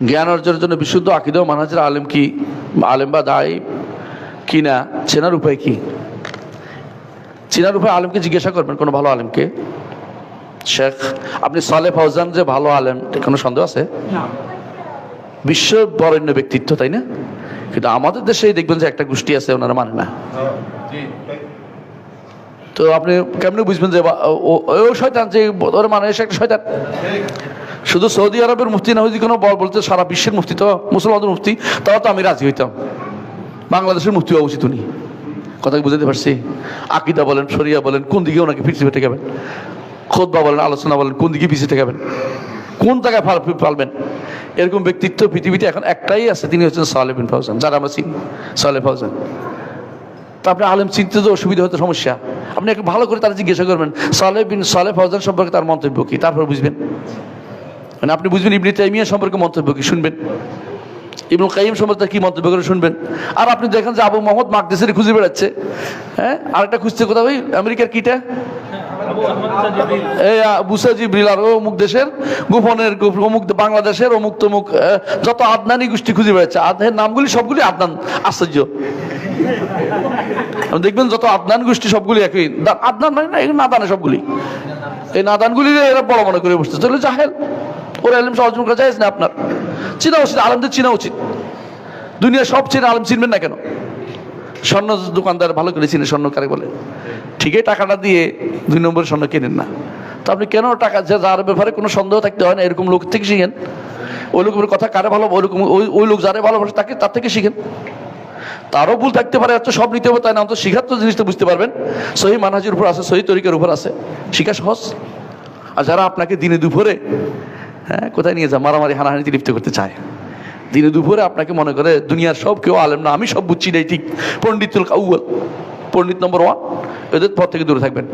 জ্ঞান অর্জনের জন্য বিশুদ্ধ আকীদা ও মানহাজের আলেম কি, আলেম বা দায়ী কিনা চেনার উপায় কি? চেনার উপায় আলেমকে জিজ্ঞাসা করবেন, কোনো ভালো আলেমকে। শেখ আপনি সালেহ ফাউজান যে ভালো আলেম, কোনো সন্দেহ আছে? বিশ্ব বরেণ্য ব্যক্তিত্ব, তাই না? কিন্তু আমাদের দেশেই দেখবেন যে একটা গোষ্ঠী আছে, ওনারা মানে না। তো আপনি কেমনে বুঝবেন যে ও শয়তান, যে ওর মানে এসে একটা শয়তান? শুধু সৌদি আরবের মুফতি না, যদি কোনো বলতে সারা বিশ্বের মুফতি, তো মুসলমানদের মুফতি, তাও তো আমি রাজি হইতাম। বাংলাদেশের মুফতি হওয়া উচিত উনি। কথা বুঝতে পারছি? আকীদা বলেন, শরিয়া বলেন, কোন দিকে ওনাকে পিছিয়ে ঠেকাবেন? খুতবা বলেন, আলোচনা বলেন, কোন দিকে পিছিয়ে ঠেকাবেন? কোন জায়গায় পালবেন? এরকম ব্যক্তিত্ব পৃথিবীতে এখন একটাই আছে, তিনি হচ্ছেন সালেহ বিন ফাউজান, যারা আমরা চিনি, সালেহ ফাউজান। তা আপনি আলেম চিনতে তো অসুবিধা হতো, সমস্যা। আপনি একটু ভালো করে তারা জিজ্ঞাসা করবেন সালেহ ফাউজান সম্পর্কে তার মন্তব্য কি, তারপর বুঝবেন। মানে আপনি বুঝবেন ইবনে তাইমিয়া সম্পর্কে মন্তব্য কি, শুনবেন। ইবনুল কাইয়িম সম্পর্কে কি মন্তব্য করে শুনবেন। আর আপনি দেখেন যে আবু মোহাম্মদ মাকদেসির খুঁজে বেড়াচ্ছে, হ্যাঁ, আরেকটা খুঁজছে কোথাও, ওই আমেরিকার কিটা, এই বুসা জিবরিল, আর অমুক দেশের গোপনের অমুক বাংলাদেশের অমুক তমুক যত আদনানি গোষ্ঠী খুঁজে বেড়াচ্ছে। আদনানের নামগুলি সবগুলি আদনান। আশ্চর্য, দেখবেন যত আদনান গোষ্ঠী সবগুলি একই। আদনান মানে না, এগুলো নাদানে সবগুলি। এই নাদানগুলি এরা বড় মনে করে বসছে, চলে জাহেল। ওরা আলেম সহযোগ করা যায় না। আপনার চিনা উচিত, আলেমদের চিনা উচিত। দুনিয়া সব চিনে, আলেম চিনবেন না কেন? স্বর্ণ দোকানদার ভালো করে চিনে, স্বর্ণ কারে বলে। ঠিকই টাকাটা দিয়ে 2 নম্বর স্বর্ণ কেনেন না। তো আপনি কেন টাকা, যার ব্যাপারে কোনো সন্দেহ থাকতে হয় না, এরকম লোক থেকে শিখেন। ওই লোকের কথা কারে ভালো, ওই লোক যারে ভালোবাসে তাকে, তার থেকে শিখেন। তারও ভুল থাকতে পারে, এত সব নিতে হবে তাই না, অন্তত শিখার তো জিনিসটা বুঝতে পারবেন। সহি মানহাজের উপর আছে, সহি তরিকার উপর আছে, শিখা সহজ। আর যারা আপনাকে দিনে দুপুরে, হ্যাঁ, কোথায় নিয়ে যা মারামারি হানাহানিতে লিপ্ত করতে চায়, দিনে দুপুরে আপনাকে মনে করে দুনিয়ার সব কেউ আলেম না, আমি সব বুঝছি, নাই ঠিক, পণ্ডিতুল আউয়াল, পণ্ডিত নম্বর 1, এদের পর থেকে দূরে থাকবেন।